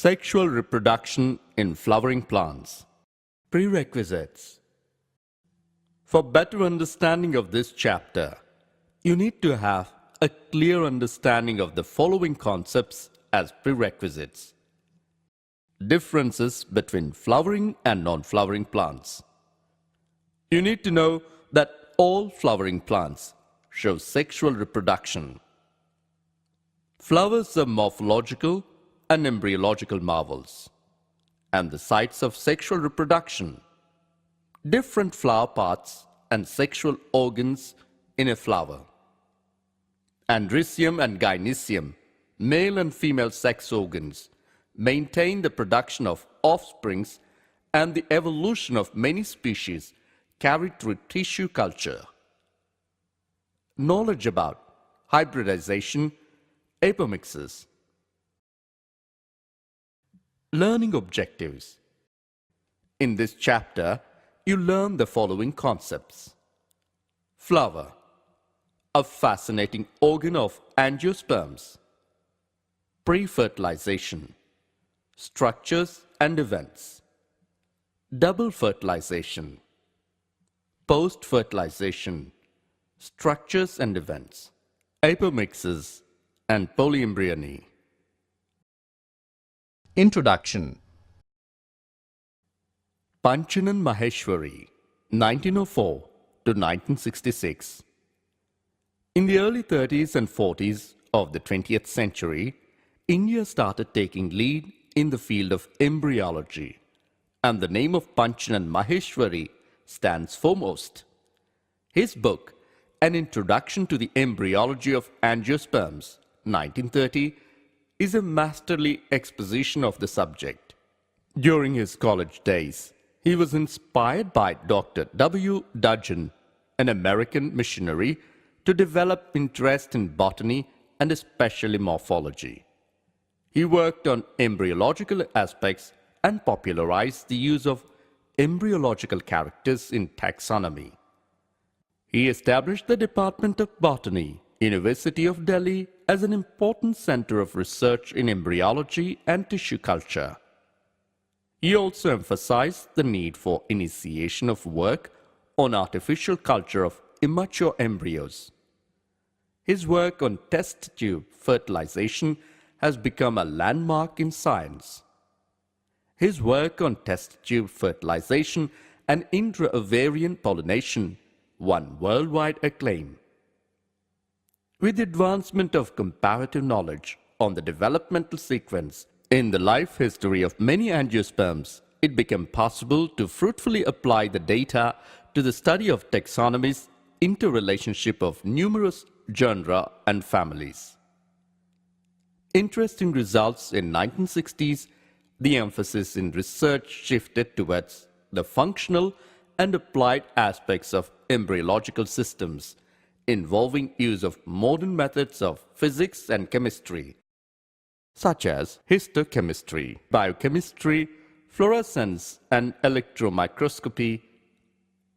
Sexual reproduction in flowering plants. Prerequisites. For better understanding of this chapter, you need to have a clear understanding of the following concepts as prerequisites. Differences between flowering and non-flowering plants. You need to know that all flowering plants show sexual reproduction. Flowers are morphological and embryological marvels, and the sites of sexual reproduction. Different flower parts and sexual organs in a flower. Androecium and gynoecium, male and female sex organs, maintain the production of offsprings and the evolution of many species carried through tissue culture. Knowledge about hybridization, apomixis. Learning objectives. In this chapter, you learn the following concepts. Flower, a fascinating organ of angiosperms. Pre-fertilization, structures and events. Double fertilization, post-fertilization, structures and events. Apomixis and polyembryony. Introduction. Panchanan Maheshwari, 1904 to 1966. In the early 30s and 40s of the 20th century, India started taking lead in the field of embryology, and the name of Panchanan Maheshwari stands foremost. His book, An Introduction to the Embryology of Angiosperms, 1930, is a masterly exposition of the subject. During his college days, he was inspired by Dr. W. Dudgeon, an American missionary, to develop interest in botany and especially morphology. He worked on embryological aspects and popularized the use of embryological characters in taxonomy. He established the Department of Botany, University of Delhi, as an important center of research in embryology and tissue culture. He also emphasized the need for initiation of work on artificial culture of immature embryos. His work on test tube fertilization has become a landmark in science. His work on test tube fertilization and intra-ovarian pollination won worldwide acclaim. With the advancement of comparative knowledge on the developmental sequence in the life history of many angiosperms, it became possible to fruitfully apply the data to the study of taxonomy's interrelationship of numerous genera and families. Interesting results in 1960s, the emphasis in research shifted towards the functional and applied aspects of embryological systems, involving use of modern methods of physics and chemistry, such as histochemistry, biochemistry, fluorescence and electromicroscopy,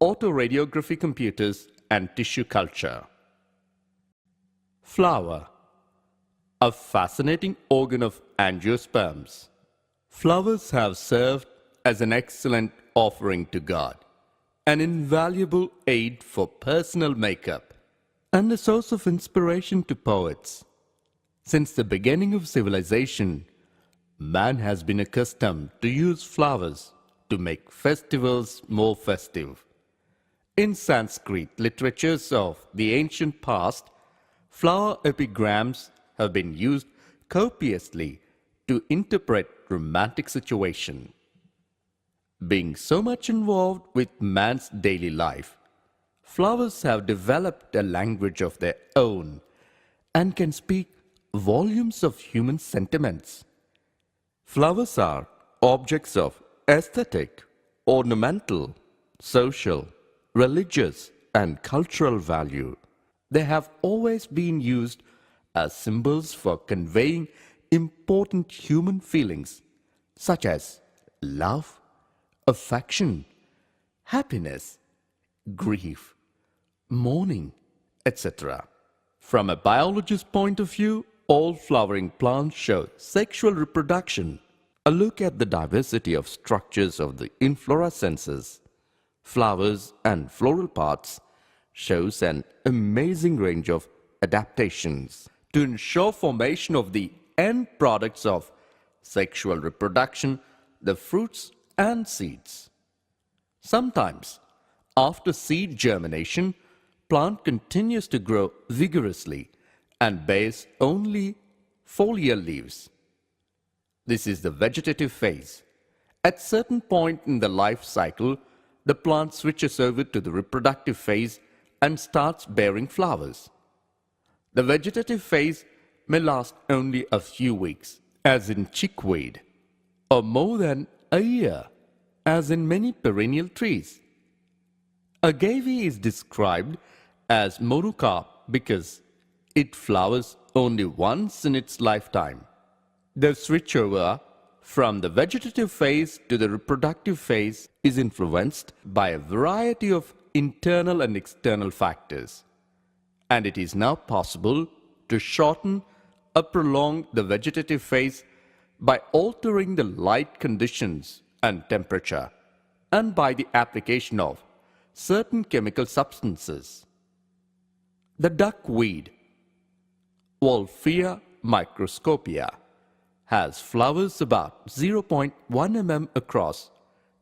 autoradiography computers, and tissue culture. Flower, a fascinating organ of angiosperms. Flowers have served as an excellent offering to God, an invaluable aid for personal makeup, and a source of inspiration to poets. Since the beginning of civilization, man has been accustomed to use flowers to make festivals more festive. In Sanskrit literatures of the ancient past, flower epigrams have been used copiously to interpret romantic situation. Being so much involved with man's daily life, flowers have developed a language of their own and can speak volumes of human sentiments. Flowers are objects of aesthetic, ornamental, social, religious, and cultural value. They have always been used as symbols for conveying important human feelings such as love, affection, happiness, grief, mourning, etc. From a biologist's point of view, all flowering plants show sexual reproduction. A look at the diversity of structures of the inflorescences, flowers and floral parts shows an amazing range of adaptations to ensure formation of the end products of sexual reproduction, the fruits and seeds. Sometimes, after seed germination, plant continues to grow vigorously and bears only foliar leaves. This is the vegetative phase. At certain point in the life cycle, the plant switches over to the reproductive phase and starts bearing flowers. The vegetative phase may last only a few weeks, as in chickweed, or more than a year, as in many perennial trees. Agave is described as monocarp because it flowers only once in its lifetime. The switchover from the vegetative phase to the reproductive phase is influenced by a variety of internal and external factors, and it is now possible to shorten or prolong the vegetative phase by altering the light conditions and temperature, and by the application of certain chemical substances. The duckweed, Wolfia microscopia, has flowers about 0.1 mm across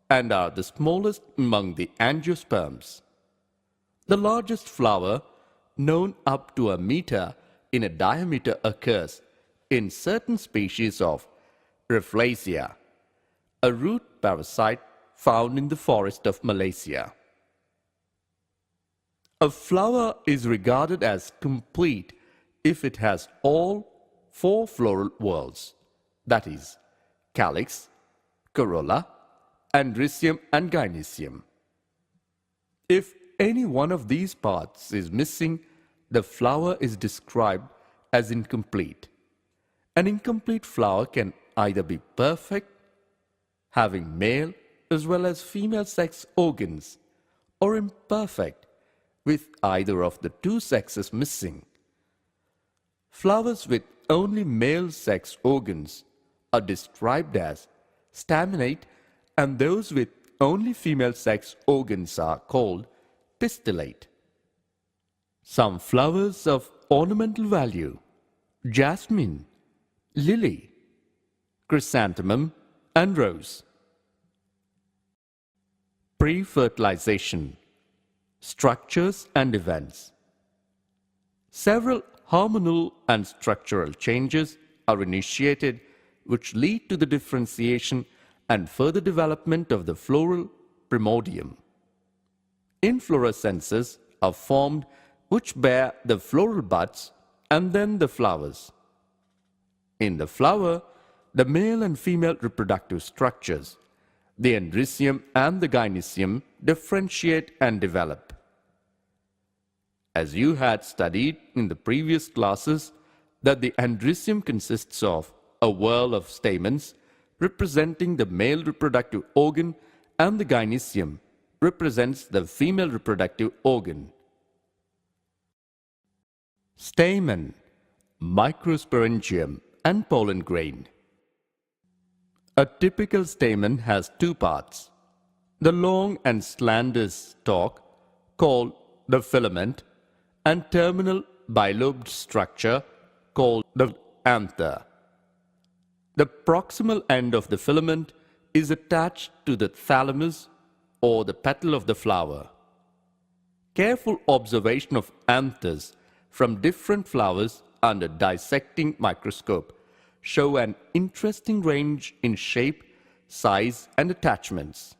and are the smallest among the angiosperms. The largest flower, known up to a meter in a diameter, occurs in certain species of Rafflesia, a root parasite found in the forest of Malaysia. A flower is regarded as complete if it has all four floral whorls, that is, calyx, corolla, andricium and gynoecium. If any one of these parts is missing, the flower is described as incomplete. An incomplete flower can either be perfect, having male as well as female sex organs, or imperfect, with either of the two sexes missing. Flowers with only male sex organs are described as staminate, and those with only female sex organs are called pistillate. Some flowers of ornamental value: jasmine, lily, chrysanthemum and rose. Pre-fertilization, structures and events. Several hormonal and structural changes are initiated which lead to the differentiation and further development of the floral primordium. Inflorescences are formed which bear the floral buds and then the flowers. In the flower, the male and female reproductive structures, the andricium and the gynoecium, differentiate and develop. As you had studied in the previous classes, that the andricium consists of a whorl of stamens representing the male reproductive organ, and the gynoecium represents the female reproductive organ. Stamen, microsporangium and pollen grain. A typical stamen has two parts: the long and slender stalk, called the filament, and terminal bilobed structure, called the anther. The proximal end of the filament is attached to the thalamus or the petal of the flower. Careful observation of anthers from different flowers under dissecting microscope show an interesting range in shape, size and attachments.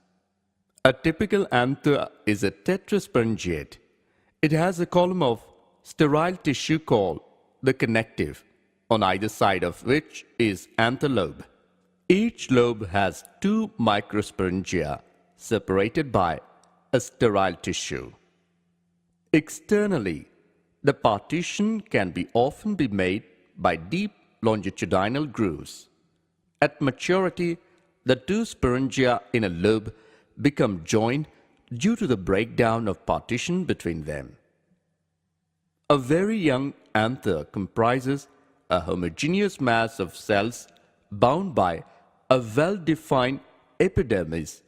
A typical anther is a tetrasporangiate. It has a column of sterile tissue called the connective, on either side of which is anther lobe. Each lobe has two microsporangia separated by a sterile tissue. Externally, the partition can often be made by deep longitudinal grooves. At maturity, the two sporangia in a lobe become joined due to the breakdown of partition between them. A very young anther comprises a homogeneous mass of cells bound by a well-defined epidermis.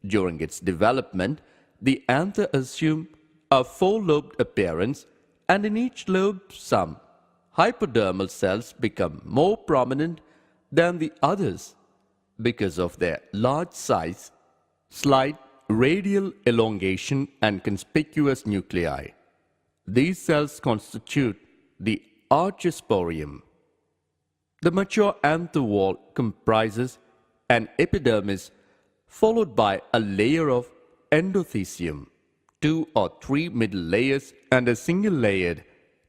During its development, the anther assumes a four-lobed appearance, and in each lobe some hypodermal cells become more prominent than the others because of their large size, slight radial elongation, and conspicuous nuclei. These cells constitute the archosporium. The mature anther wall comprises an epidermis followed by a layer of endothecium, 2 or 3 middle layers, and a single-layered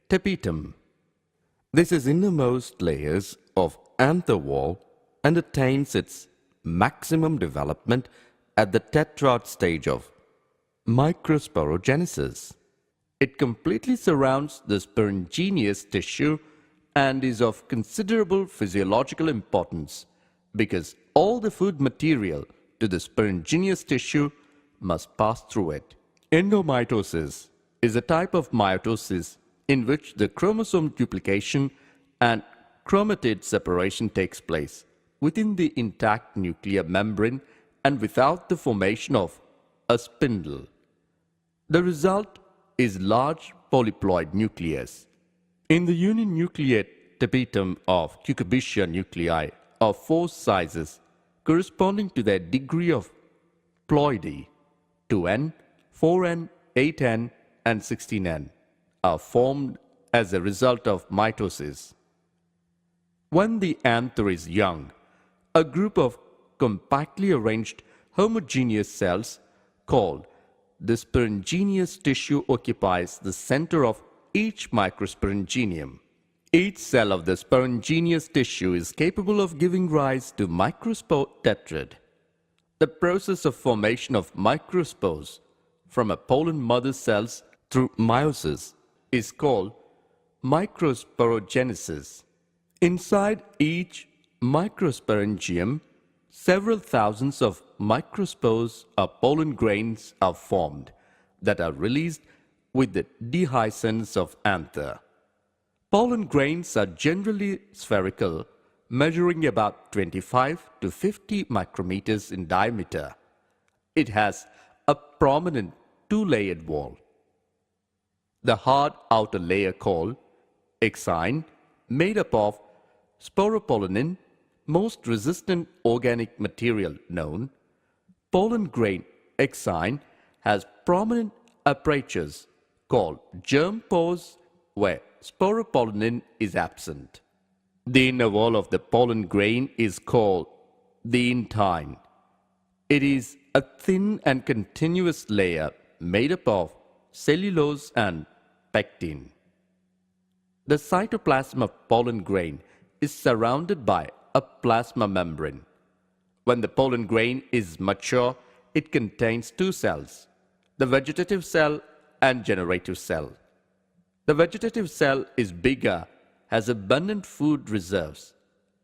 tapetum. This is innermost layers of anther wall and attains its maximum development at the tetrad stage of Megasparrow Genesis. It completely surrounds the sporongenous tissue and is of considerable physiological importance because all the food material to the sporongenous tissue must pass through it. Endomitosis is a type of mitosis in which the chromosome duplication and chromatid separation takes place within the intact nuclear membrane and without the formation of a spindle. The result is large polyploid nucleus. In the uninucleate tapetum of cucurbitaceae nuclei of 4 sizes corresponding to their degree of ploidy, 2n, 4n, 8n, and 16n, are formed as a result of mitosis. When the anther is young, a group of compactly arranged homogeneous cells called the sporongenous tissue occupies the center of each microsporongenium. Each cell of the sporongenous tissue is capable of giving rise to microspore tetrad. The process of formation of microspores from a pollen mother cells through meiosis is called microsporogenesis. Inside each microsporangium, several thousands of microspores or pollen grains are formed that are released with the dehiscence of anther. Pollen grains are generally spherical, measuring about 25 to 50 micrometers in diameter. It has a prominent 2-layered wall. The hard outer layer called exine, made up of sporopollenin, most resistant organic material known. Pollen grain exine has prominent apertures called germ pores where sporopollenin is absent. The inner wall of the pollen grain is called the intine. It is a thin and continuous layer made up of cellulose and pectin. The cytoplasm of pollen grain is surrounded by a plasma membrane. When the pollen grain is mature, it contains 2 cells, the vegetative cell and generative cell. The vegetative cell is bigger, has abundant food reserves,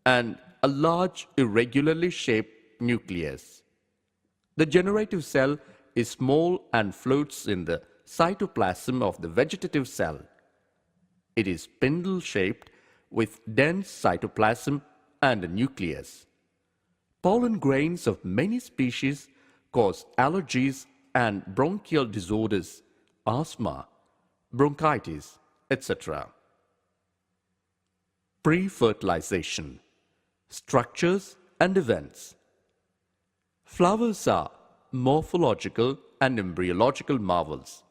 and a large irregularly shaped nucleus. The generative cell is small and floats in the cytoplasm of the vegetative cell. It is spindle-shaped with dense cytoplasm and a nucleus. Pollen grains of many species cause allergies and bronchial disorders, asthma, bronchitis, etc. Pre-fertilization, structures and events. Flowers are morphological and embryological marvels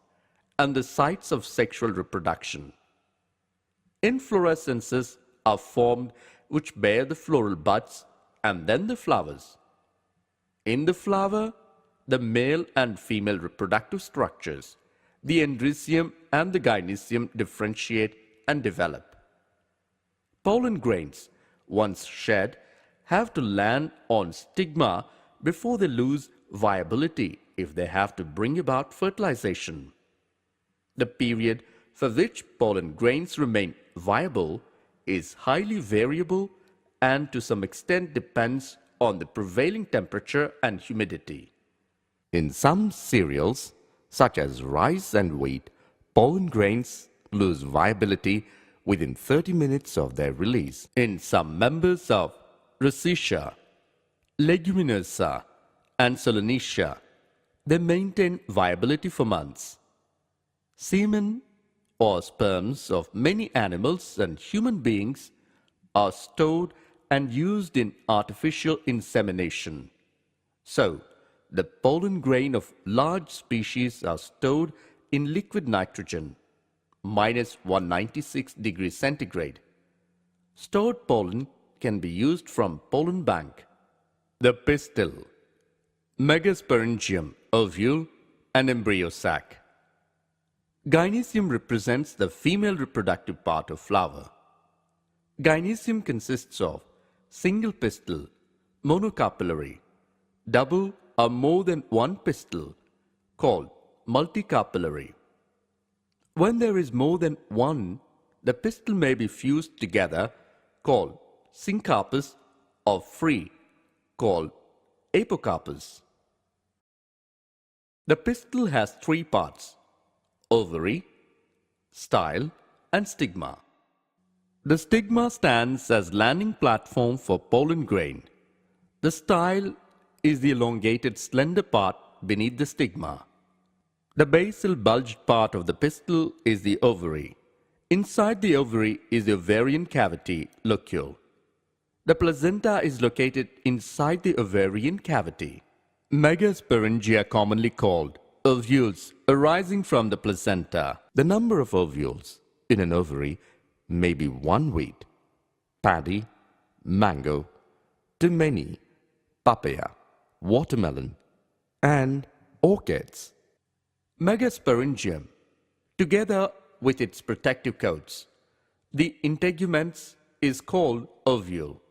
and the sites of sexual reproduction. Inflorescences are formed which bear the floral buds and then the flowers. In the flower, the male and female reproductive structures, the andrecium and the gynoecium differentiate and develop. Pollen grains, once shed, have to land on stigma before they lose viability if they have to bring about fertilization. The period for which pollen grains remain viable is highly variable and to some extent depends on the prevailing temperature and humidity. In some cereals, such as rice and wheat, pollen grains lose viability within 30 minutes of their release. In some members of Rosacea, Leguminosa, and Solanaceae. They maintain viability for months. Semen or sperms of many animals and human beings are stored and used in artificial insemination. So, the pollen grain of large species are stored in liquid nitrogen, minus 196 degrees centigrade. Stored pollen can be used from pollen bank. The pistil, Megasparrow ovule and embryo sac. Gynoecium represents the female reproductive part of flower. Gynoecium consists of single pistil, monocarpellary, double or more than one pistil called multicarpellary. When there is more than one, the pistil may be fused together called syncarpous or free called apocarpous. The pistil has three parts: ovary, style, and stigma. The stigma stands as landing platform for pollen grain. The style is the elongated slender part beneath the stigma. The basal bulged part of the pistil is the ovary. Inside the ovary is the ovarian cavity locule. The placenta is located inside the ovarian cavity. Megasparrow are commonly called ovules arising from the placenta. The number of ovules in an ovary may be one wheat, paddy, mango, to many, papaya, watermelon, and orchids. Megasparrow, together with its protective coats, the integuments, is called ovule.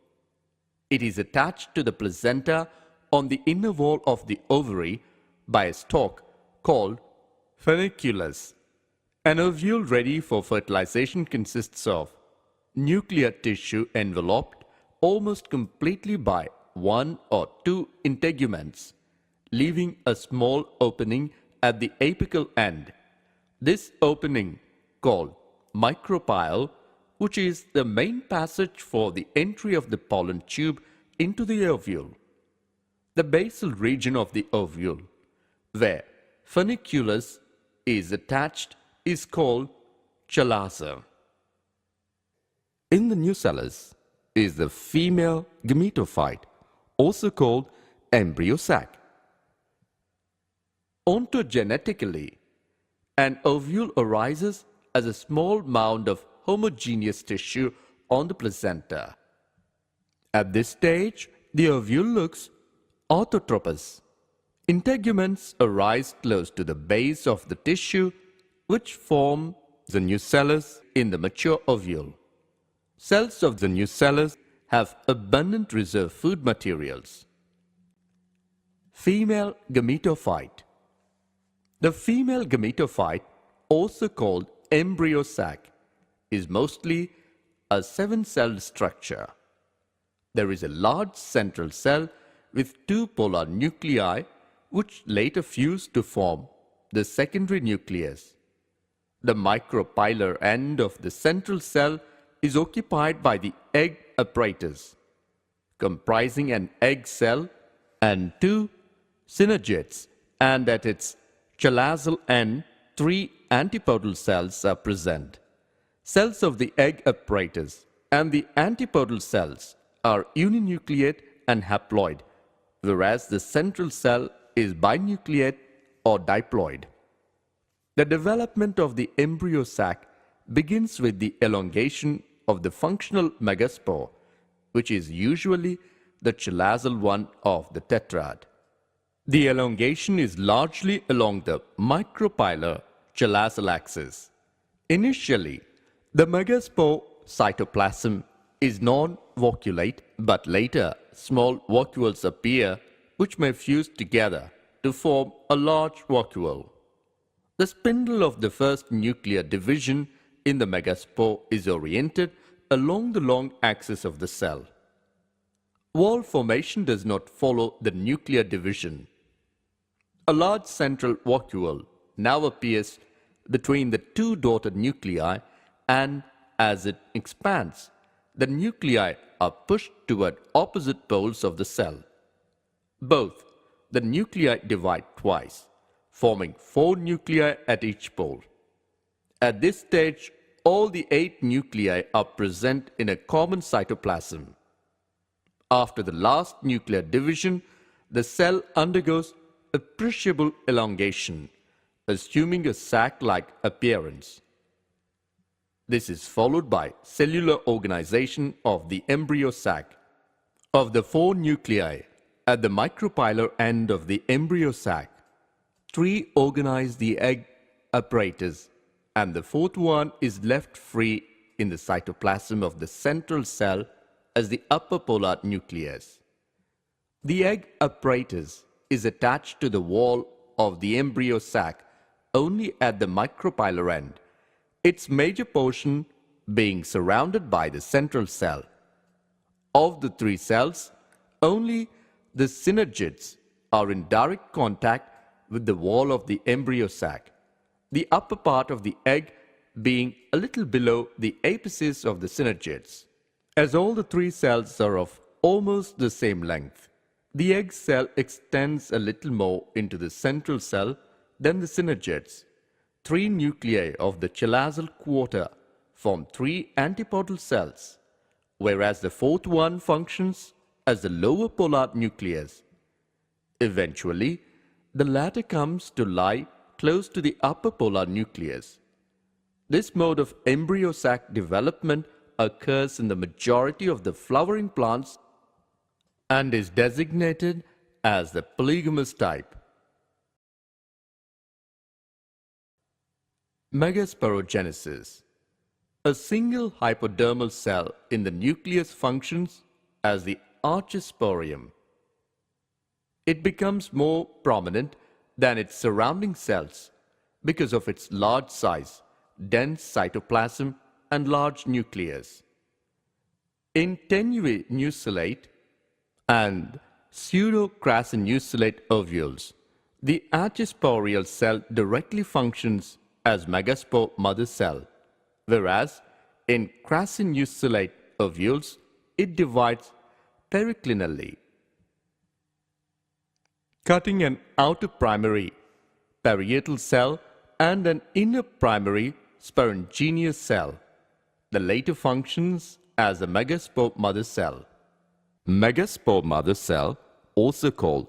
It is attached to the placenta on the inner wall of the ovary by a stalk called funiculus. An ovule ready for fertilization consists of nuclear tissue enveloped almost completely by one or two integuments, leaving a small opening at the apical end. This opening, called micropyle, which is the main passage for the entry of the pollen tube into the ovule. The basal region of the ovule, where funiculus is attached, is called chalaza. In the nucellus is the female gametophyte, also called embryo sac. Ontogenetically, an ovule arises as a small mound of homogeneous tissue on the placenta. At this stage, the ovule looks orthotropous. Integuments arise close to the base of the tissue, which form the nucellus in the mature ovule. Cells of the nucellus have abundant reserve food materials. Female gametophyte. The female gametophyte, also called embryo sac, is mostly a 7-celled structure. There is a large central cell with two polar nuclei which later fuse to form the secondary nucleus. The micropylar end of the central cell is occupied by the egg apparatus, comprising an egg cell and two synergids, and at its chalazal end, 3 antipodal cells are present. Cells of the egg apparatus and the antipodal cells are uninucleate and haploid, whereas the central cell is binucleate or diploid. The development of the embryo sac begins with the elongation of the functional megaspore, which is usually the chalazal one of the tetrad. The elongation is largely along the micropylar chalazal axis. Initially, the megaspore cytoplasm is non-vacuolate, but later small vacuoles appear which may fuse together to form a large vacuole. The spindle of the first nuclear division in the megaspore is oriented along the long axis of the cell. Wall formation does not follow the nuclear division. A large central vacuole now appears between the two daughter nuclei, and as it expands, the nuclei are pushed toward opposite poles of the cell. Both the nuclei divide twice, forming 4 nuclei at each pole. At this stage, all the 8 nuclei are present in a common cytoplasm. After the last nuclear division, the cell undergoes appreciable elongation, assuming a sac-like appearance. This is followed by cellular organization of the embryo sac. Of the 4 nuclei at the micropylar end of the embryo sac, 3 organize the egg apparatus, and the 4th one is left free in the cytoplasm of the central cell as the upper polar nucleus. The egg apparatus is attached to the wall of the embryo sac only at the micropylar end, its major portion being surrounded by the central cell. Of the 3 cells, only the synergids are in direct contact with the wall of the embryo sac, the upper part of the egg being a little below the apices of the synergids. As all the 3 cells are of almost the same length, the egg cell extends a little more into the central cell than the synergids. 3 nuclei of the chalazal quarter form 3 antipodal cells, whereas the 4th one functions as the lower polar nucleus. Eventually, the latter comes to lie close to the upper polar nucleus. This mode of embryo sac development occurs in the majority of the flowering plants and is designated as the polygamous type. Megasparrow Genesis. A single hypodermal cell in the nucleus functions as the archisporium. It becomes more prominent than its surrounding cells because of its large size, dense cytoplasm, and large nucleus. In tenuinucellate and pseudocrasinucellate ovules, the archisporial cell directly functions as megaspore mother cell, whereas in crasinucellate ovules, it divides periclinally, cutting an outer primary parietal cell and an inner primary sporangineous cell. The latter functions as a megaspore mother cell. Megaspore mother cell, also called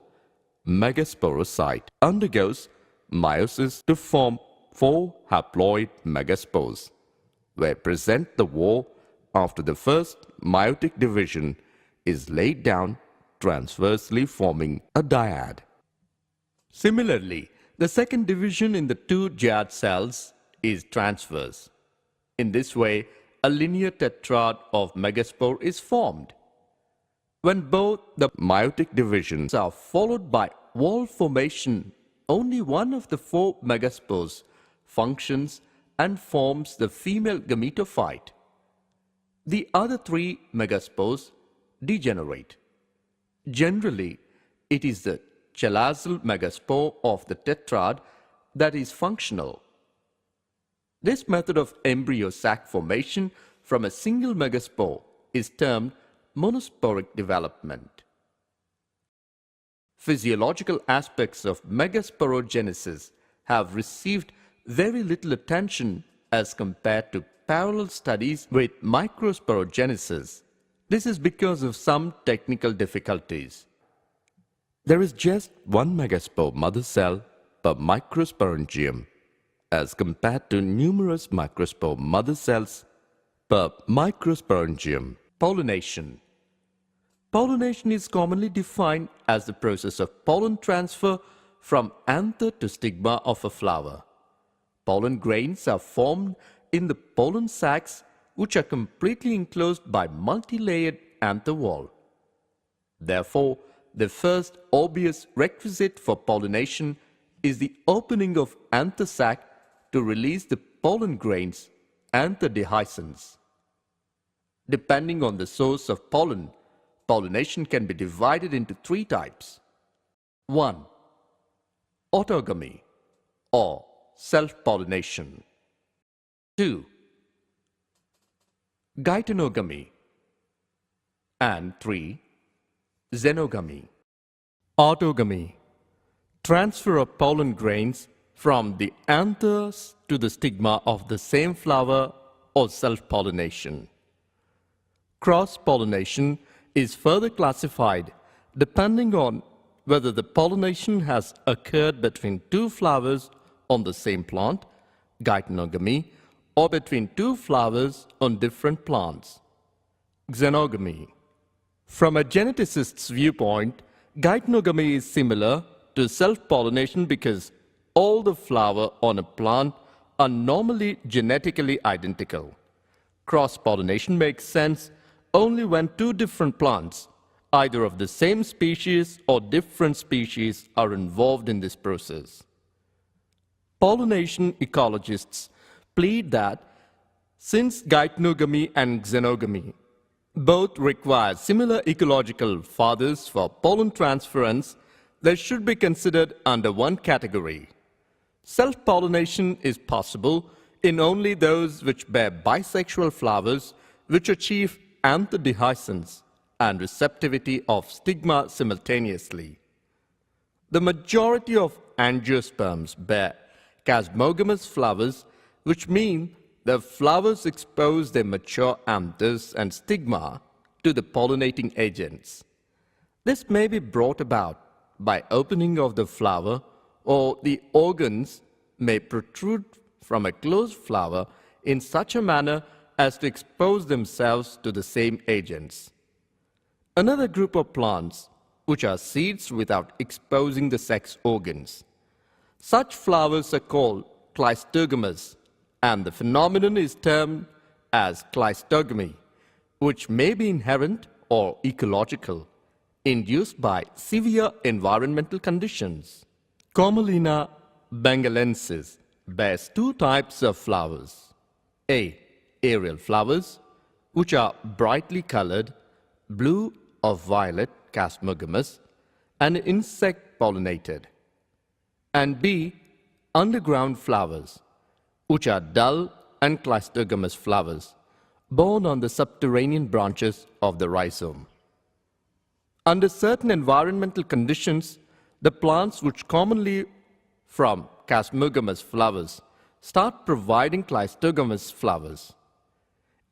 megasporocyte, undergoes meiosis to form 4 haploid megaspores, where present the wall after the first meiotic division is laid down transversely forming a dyad. Similarly, the second division in the 2 dyad cells is transverse. In this way, a linear tetrad of megaspore is formed. When both the meiotic divisions are followed by wall formation, only one of the 4 megaspores functions and forms the female gametophyte. The other 3 megaspores degenerate. Generally, it is the chalazal megaspore of the tetrad that is functional. This method of embryo sac formation from a single megaspore is termed monosporic development. Physiological aspects of Megasparrow Genesis have received very little attention as compared to parallel studies with Microsporogenesis. Genesis. This is because of some technical difficulties. There is just one megaspore mother cell per microsporangium as compared to numerous microspore mother cells per microsporangium. Pollination. Pollination is commonly defined as the process of pollen transfer from anther to stigma of a flower. Pollen grains are formed in the pollen sacs, which are completely enclosed by multi-layered anther wall. Therefore, the first obvious requisite for pollination is the opening of anther sac to release the pollen grains, anther dehiscence. Depending on the source of pollen, pollination can be divided into 3 types. 1. Autogamy or self-pollination. 2. Geitonogamy. And 3. Xenogamy. Autogamy, transfer of pollen grains from the anthers to the stigma of the same flower or self-pollination. Cross-pollination is further classified depending on whether the pollination has occurred between two flowers on the same plant, gytenogamy, or between two flowers on different plants, xenogamy. From a geneticist's viewpoint, gytenogamy is similar to self-pollination because all the flowers on a plant are normally genetically identical. Cross-pollination makes sense only when two different plants, either of the same species or different species, are involved in this process. Pollination ecologists plead that since gytenogamy and xenogamy both require similar ecological fathers for pollen transference, they should be considered under one category. Self-pollination is possible in only those which bear bisexual flowers which achieve anthodehiscence and receptivity of stigma simultaneously. The majority of angiosperms bear chasmogamous flowers, which mean the flowers expose their mature anthers and stigma to the pollinating agents. This may be brought about by opening of the flower, or the organs may protrude from a closed flower in such a manner as to expose themselves to the same agents. Another group of plants which are seeds without exposing the sex organs. Such flowers are called cleistogamous, and the phenomenon is termed as kleistogamy, which may be inherent or ecological, induced by severe environmental conditions. Commelina bengalensis bears two types of flowers. A. Aerial flowers, which are brightly colored, blue or violet chasmogamous, and insect-pollinated. And B. Underground flowers, which are dull and cleistogamous flowers, borne on the subterranean branches of the rhizome. Under certain environmental conditions, the plants which commonly from chasmogamous flowers start providing cleistogamous flowers.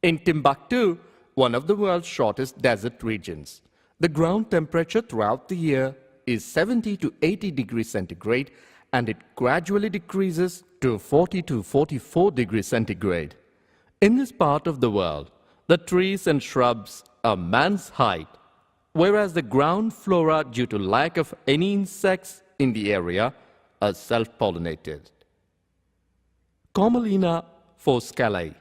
In Timbuktu, one of the world's shortest desert regions, the ground temperature throughout the year is 70 to 80 degrees centigrade, and it gradually decreases to 40 to 44 degrees centigrade. In this part of the world, the trees and shrubs are man's height, whereas the ground flora, due to lack of any insects in the area, are self-pollinated. Commelina foscalae,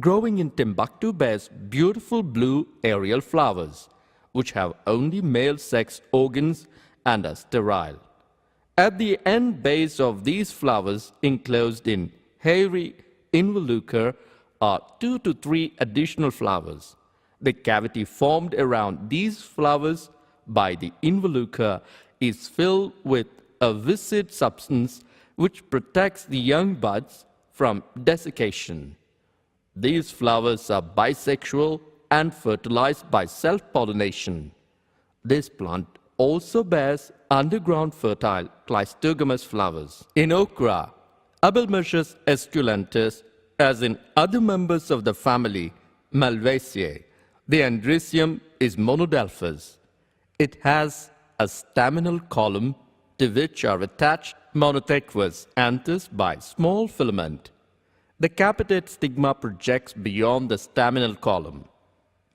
growing in Timbuktu, bears beautiful blue aerial flowers, which have only male sex organs and are sterile. At the end base of these flowers, enclosed in hairy involucre, are 2 to 3 additional flowers. The cavity formed around these flowers by the involucre is filled with a viscid substance which protects the young buds from desiccation. These flowers are bisexual and fertilized by self-pollination. This plant also bears underground fertile cleistogamous flowers. In okra, Abelmerchus esculentus, as in other members of the family Malvaceae, the andrecium is monodelphous. It has a staminal column to which are attached monothequous anthers by small filament. The capitate stigma projects beyond the staminal column.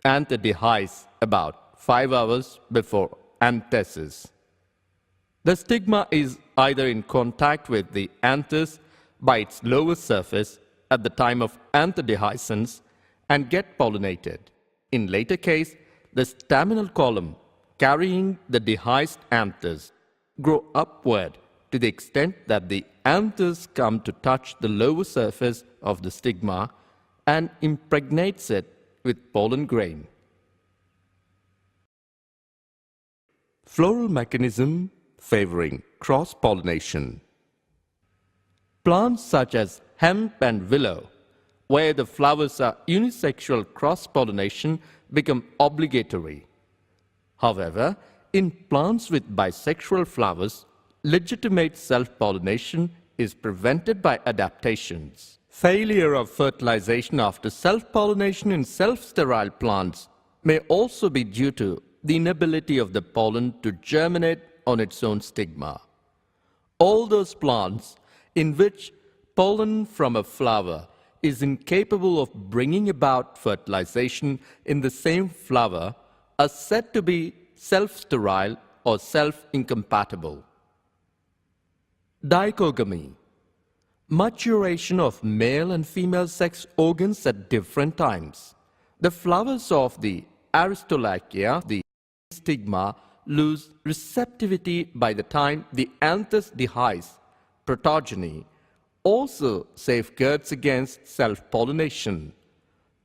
Anther dehisces about 5 hours before anthesis. The stigma is either in contact with the anthers by its lower surface at the time of anthodehiscence and get pollinated. In later case, the staminal column carrying the dehisced anthers grow upward to the extent that the anthers come to touch the lower surface of the stigma and impregnates it with pollen grain. Floral mechanism favoring cross-pollination. Plants such as hemp and willow, where the flowers are unisexual, cross-pollination become obligatory. However, in plants with bisexual flowers, legitimate self-pollination is prevented by adaptations. Failure of fertilization after self-pollination in self-sterile plants may also be due to the inability of the pollen to germinate on its own stigma. All those plants in which pollen from a flower is incapable of bringing about fertilization in the same flower are said to be self-sterile or self-incompatible. Dichogamy. Maturation of male and female sex organs at different times. The flowers of the Aristolochia, the stigma, lose receptivity by the time the anthers dehisce, protogeny, also safeguards against self-pollination.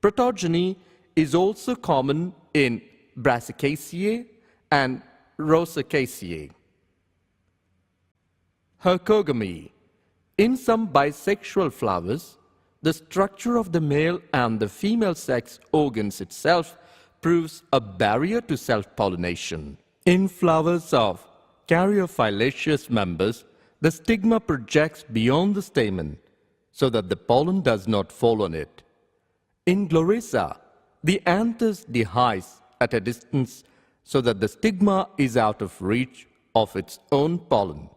Protogeny is also common in Brassicaceae and Rosaceae. Hercogamy. In some bisexual flowers, the structure of the male and the female sex organs itself proves a barrier to self-pollination. In flowers of caryophyllaceous members, the stigma projects beyond the stamen so that the pollen does not fall on it. In Glorissa, the anthers dehisce at a distance so that the stigma is out of reach of its own pollen.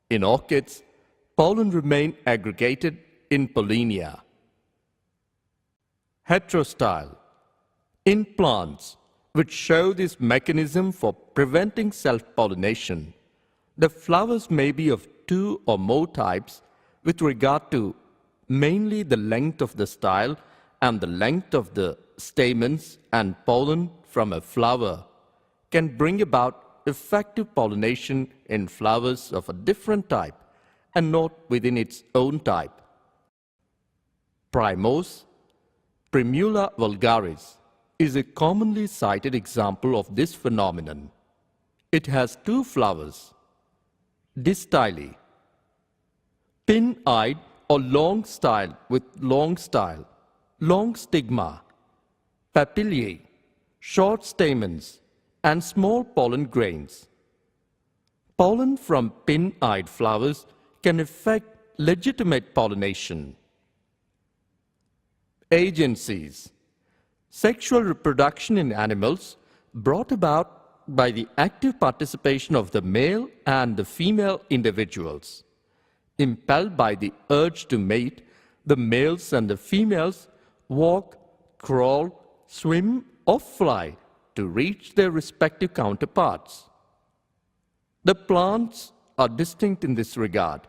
In orchids, pollen remain aggregated in pollinia. Heterostyle. In plants which show this mechanism for preventing self-pollination, the flowers may be of two or more types with regard to mainly the length of the style and the length of the stamens, and pollen from a flower can bring about effective pollination in flowers of a different type and not within its own type. Primose, Primula vulgaris, is a commonly cited example of this phenomenon. It has two flowers. Distyle, pin-eyed or long style with long style, long stigma. Papillae, short stamens, and small pollen grains. Pollen from pin-eyed flowers can effect legitimate pollination. Agencies. Sexual reproduction in animals brought about by the active participation of the male and the female individuals. Impelled by the urge to mate, the males and the females walk, crawl, swim, or fly to reach their respective counterparts. The plants are distinct in this regard.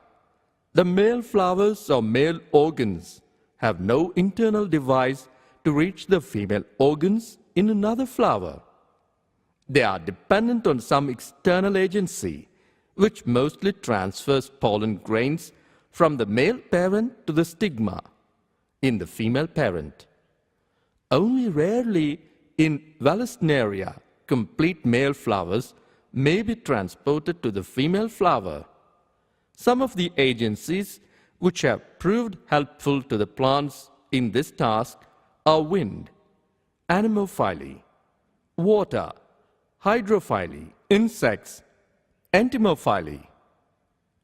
The male flowers or male organs have no internal device to reach the female organs in another flower. They are dependent on some external agency, which mostly transfers pollen grains from the male parent to the stigma in the female parent. Only rarely in Vallisneria, complete male flowers may be transported to the female flower. Some of the agencies which have proved helpful to the plants in this task are wind, anemophily, water, hydrophily, insects, entomophily,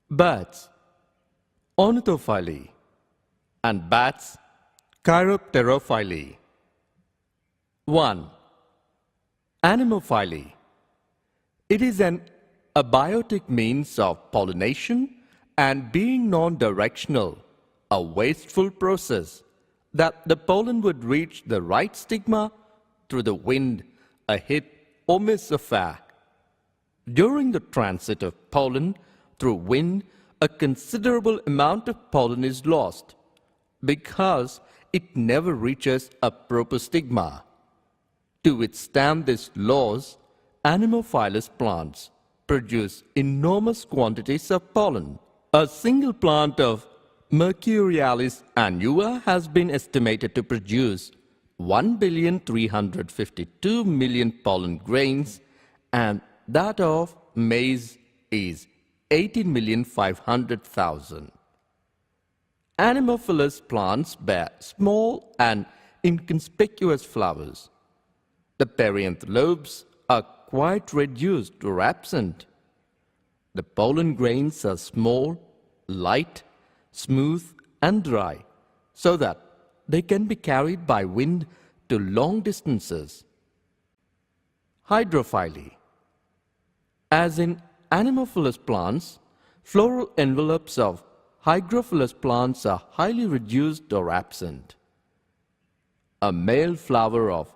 birds, ornithophily, and bats, chiropterophily. 1. Anemophily. It is an abiotic means of pollination and, being non-directional, a wasteful process that the pollen would reach the right stigma through the wind, a hit or miss affair. During the transit of pollen through wind, a considerable amount of pollen is lost because it never reaches a proper stigma. To withstand this loss, anemophilous plants produce enormous quantities of pollen. A single plant of Mercurialis annua has been estimated to produce 1,352,000,000 pollen grains, and that of maize is 18,500,000. Anemophilous plants bear small and inconspicuous flowers. The perianth lobes are quite reduced or absent. The pollen grains are small, light, smooth and dry, so that they can be carried by wind to long distances. Hydrophyly. As in anemophilous plants, floral envelopes of hygrophilous plants are highly reduced or absent. A male flower of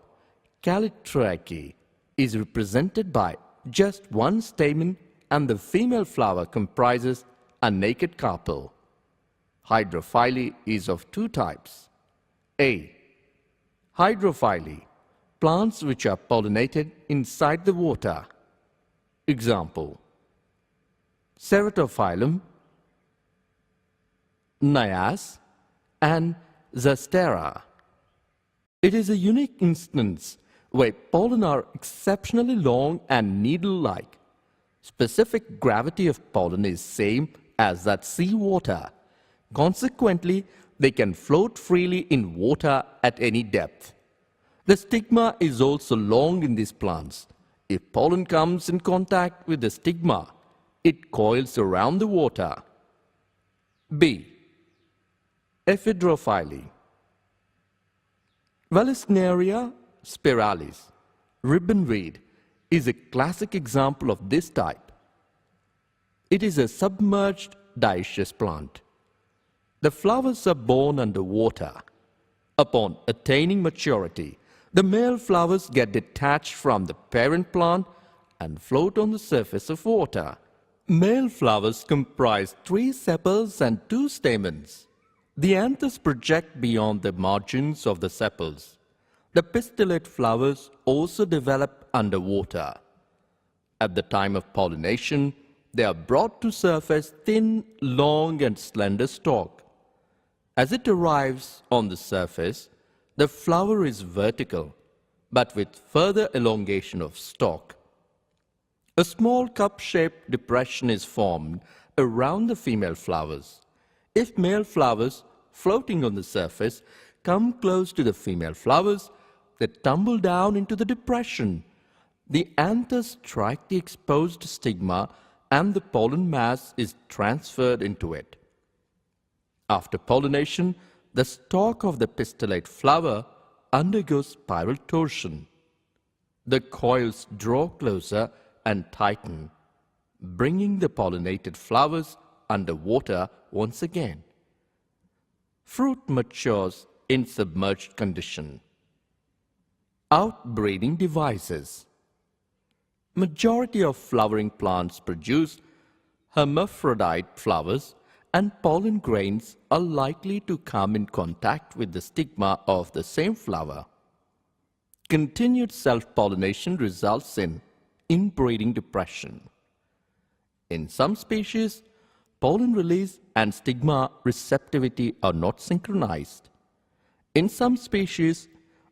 Calitriaceae is represented by just one stamen, and the female flower comprises a naked carpel. Hydrophyly is of two types. A. Hydrophyly, plants which are pollinated inside the water. Example: Ceratophyllum, Nias, and Zostera. It is a unique instance where pollen are exceptionally long and needle-like. Specific gravity of pollen is same as that sea water. Consequently, they can float freely in water at any depth. The stigma is also long in these plants. If pollen comes in contact with the stigma, it coils around the water. B. Ephedrophyly. Vallisneria spiralis, ribbonweed, is a classic example of this type. It is a submerged dioecious plant. The flowers are borne under water. Upon attaining maturity, the male flowers get detached from the parent plant and float on the surface of water. Male flowers comprise 3 sepals and 2 stamens. The anthers project beyond the margins of the sepals. The pistillate flowers also develop underwater. At the time of pollination, they are brought to surface thin, long and slender stalk. As it arrives on the surface, the flower is vertical, but with further elongation of stalk. A small cup-shaped depression is formed around the female flowers. If male flowers floating on the surface come close to the female flowers, they tumble down into the depression. The anthers strike the exposed stigma and the pollen mass is transferred into it. After pollination, the stalk of the pistillate flower undergoes spiral torsion. The coils draw closer and tighten, bringing the pollinated flowers under water once again. Fruit matures in submerged condition. Outbreeding devices. Majority of flowering plants produce hermaphrodite flowers, and pollen grains are likely to come in contact with the stigma of the same flower. Continued self-pollination results in inbreeding depression. In some species, pollen release and stigma receptivity are not synchronized. In some species,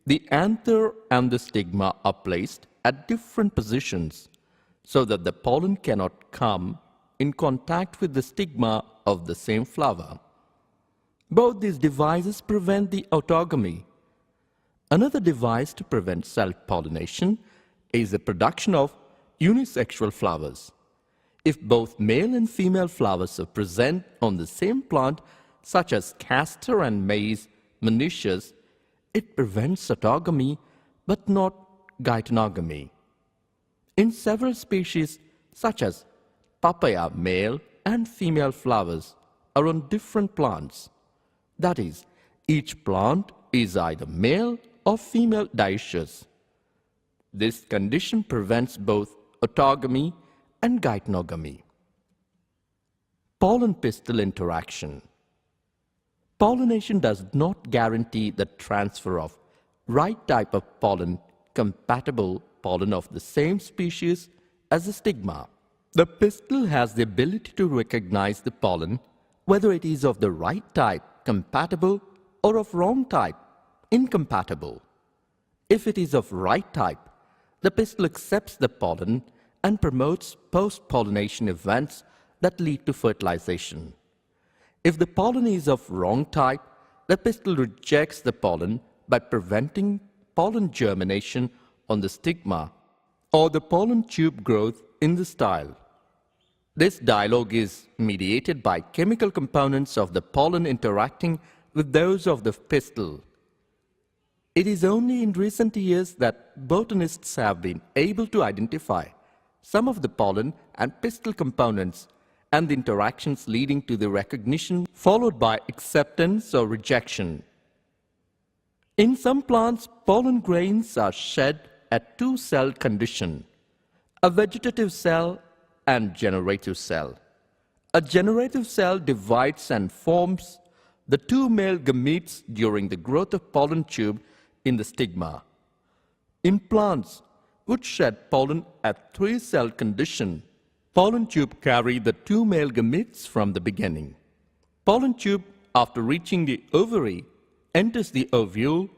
the anther and the stigma are placed at different positions so that the pollen cannot come in contact with the stigma of the same flower. Both these devices prevent the autogamy. Another device to prevent self-pollination is the production of unisexual flowers. If both male and female flowers are present on the same plant, such as castor and maize, monoecious, it prevents autogamy but not geitonogamy. In several species, such as papaya, male and female flowers are on different plants. That is, each plant is either male or female dioecious. This condition prevents both autogamy and geitonogamy. Pollen-pistil interaction. Pollination does not guarantee the transfer of right type of pollen, compatible pollen of the same species as the stigma. The pistil has the ability to recognize the pollen, whether it is of the right type, compatible, or of wrong type, incompatible. If it is of right type, the pistil accepts the pollen and promotes post-pollination events that lead to fertilization. If the pollen is of wrong type, the pistil rejects the pollen by preventing pollen germination on the stigma or the pollen tube growth in the style. This dialogue is mediated by chemical components of the pollen interacting with those of the pistil. It is only in recent years that botanists have been able to identify some of the pollen and pistil components and the interactions leading to the recognition followed by acceptance or rejection. In some plants, pollen grains are shed at two-celled condition, a vegetative cell and generative cell. A generative cell divides and forms the two male gametes during the growth of pollen tube in the stigma. In plants which shed pollen at three-celled condition, pollen tube carry the two male gametes from the beginning. Pollen tube, after reaching the ovary, enters the ovule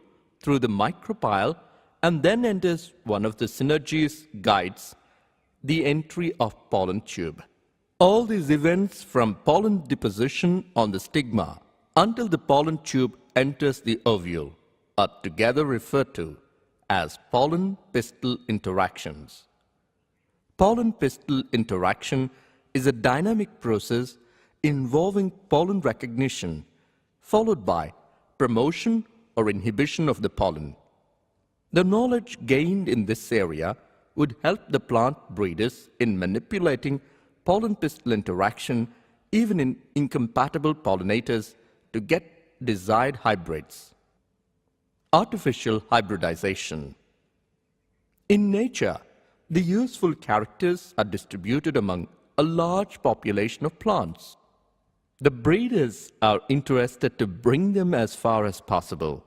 through the micropyle and then enters one of the synergies guides the entry of pollen tube. All these events from pollen deposition on the stigma until the pollen tube enters the ovule are together referred to as pollen-pistil interactions. Pollen-pistil interaction is a dynamic process involving pollen recognition followed by promotion or inhibition of the pollen. The knowledge gained in this area would help the plant breeders in manipulating pollen-pistil interaction even in incompatible pollinators to get desired hybrids. Artificial hybridization. In nature, the useful characters are distributed among a large population of plants. The breeders are interested to bring them as far as possible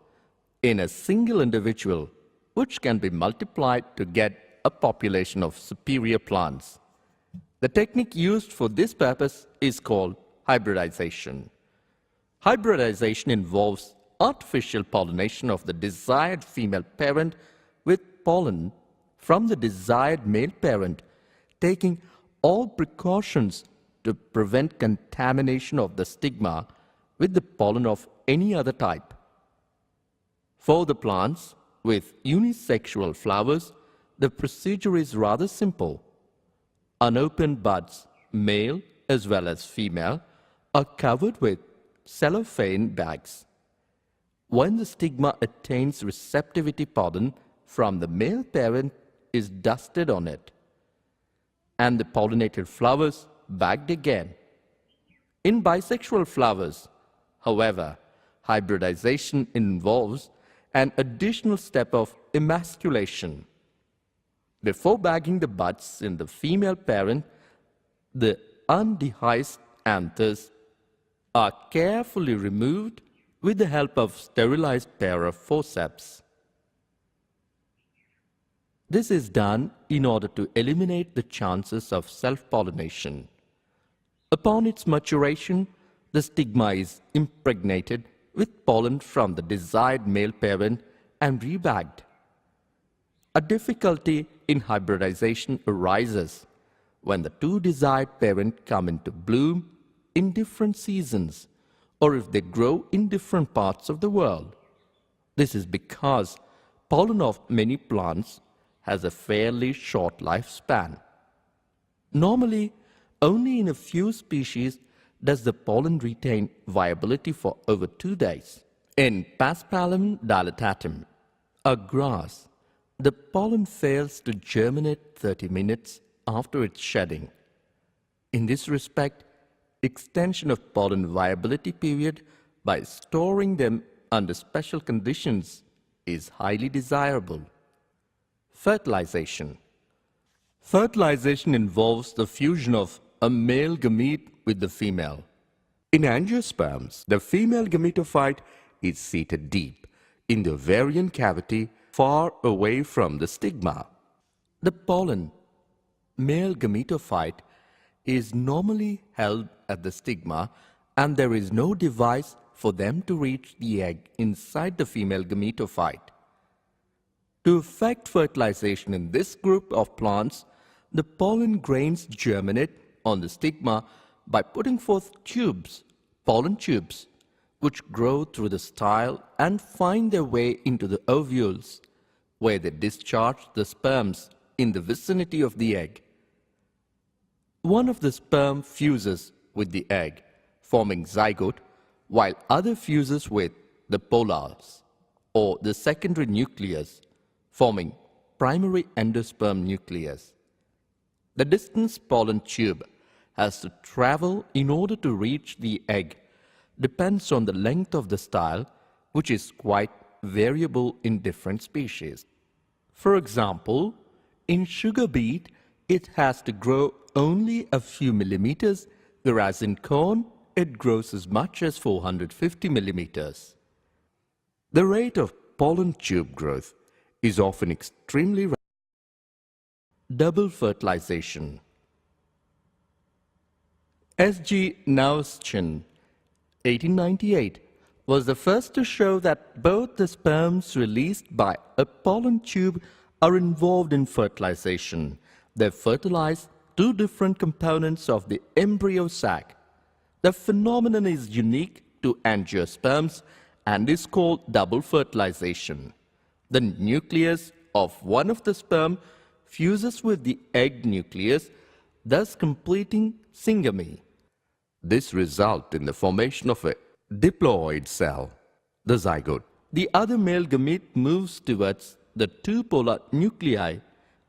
in a single individual, which can be multiplied to get a population of superior plants. The technique used for this purpose is called hybridization. Hybridization involves artificial pollination of the desired female parent with pollen from the desired male parent, taking all precautions to prevent contamination of the stigma with the pollen of any other type. For the plants with unisexual flowers, the procedure is rather simple. Unopened buds, male as well as female, are covered with cellophane bags. When the stigma attains receptivity, pollen from the male parent is dusted on it, and the pollinated flowers bagged again. In bisexual flowers, however, hybridization involves an additional step of emasculation. Before bagging the buds in the female parent, the undehisced anthers are carefully removed with the help of sterilized pair of forceps. This is done in order to eliminate the chances of self-pollination. Upon its maturation, the stigma is impregnated with pollen from the desired male parent and rebagged. A difficulty in hybridization arises when the two desired parents come into bloom in different seasons or if they grow in different parts of the world. This is because pollen of many plants has a fairly short lifespan. Normally, only in a few species does the pollen retain viability for over 2 days. In Paspalum dilatatum, a grass, the pollen fails to germinate 30 minutes after its shedding. In this respect, extension of pollen viability period by storing them under special conditions is highly desirable. Fertilization. Fertilization involves the fusion of a male gamete with the female. In angiosperms, the female gametophyte is seated deep in the ovarian cavity far away from the stigma. The pollen, male gametophyte, is normally held at the stigma and there is no device for them to reach the egg inside the female gametophyte. To effect fertilization in this group of plants, the pollen grains germinate on the stigma by putting forth tubes, pollen tubes, which grow through the style and find their way into the ovules, where they discharge the sperms in the vicinity of the egg. One of the sperm fuses with the egg, forming zygote, while other fuses with the polars, or the secondary nucleus, forming primary endosperm nucleus. The distance pollen tube has to travel in order to reach the egg depends on the length of the style, which is quite variable in different species. For example, in sugar beet, it has to grow only a few millimeters, whereas in corn, it grows as much as 450 millimeters. The rate of pollen tube growth is often extremely rapid. Double fertilization. S.G. Nauschen, 1898, was the first to show that both the sperms released by a pollen tube are involved in fertilization. They fertilize two different components of the embryo sac. The phenomenon is unique to angiosperms and is called double fertilization. The nucleus of one of the sperm fuses with the egg nucleus, thus completing syngamy. This results in the formation of a diploid cell, the zygote. The other male gamete moves towards the two polar nuclei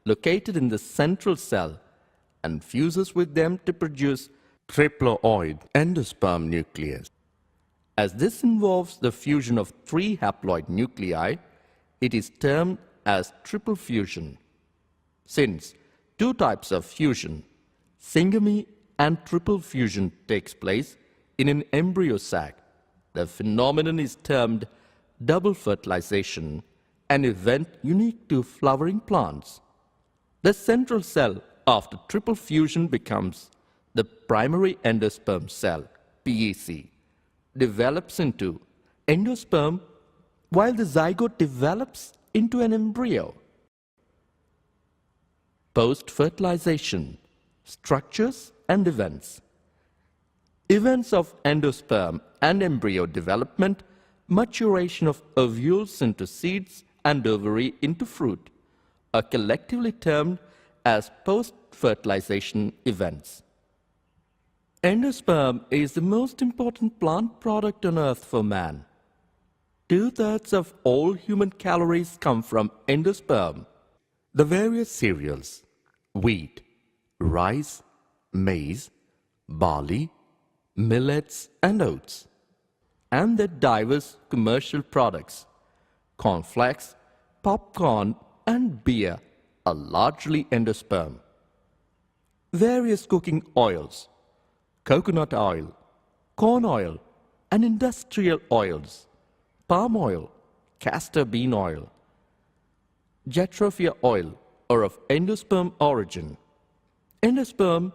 located in the central cell and fuses with them to produce triploid endosperm nucleus. As this involves the fusion of three haploid nuclei, it is termed as triple fusion. Since two types of fusion, syngamy and triple fusion, takes place in an embryo sac, the phenomenon is termed double fertilization, an event unique to flowering plants. The central cell after triple fusion becomes the primary endosperm cell, PEC, develops into endosperm, while the zygote develops into an embryo. Post-fertilization, structures and events. Events of endosperm and embryo development, maturation of ovules into seeds and ovary into fruit, are collectively termed as post-fertilization events. Endosperm is the most important plant product on earth for man. 2/3 of all human calories come from endosperm. The various cereals, wheat, rice, maize, barley, millets and oats, and their diverse commercial products, cornflakes, popcorn and beer, are largely endosperm. Various cooking oils, coconut oil, corn oil and industrial oils, palm oil, castor bean oil, jatropha oil are of endosperm origin. Endosperm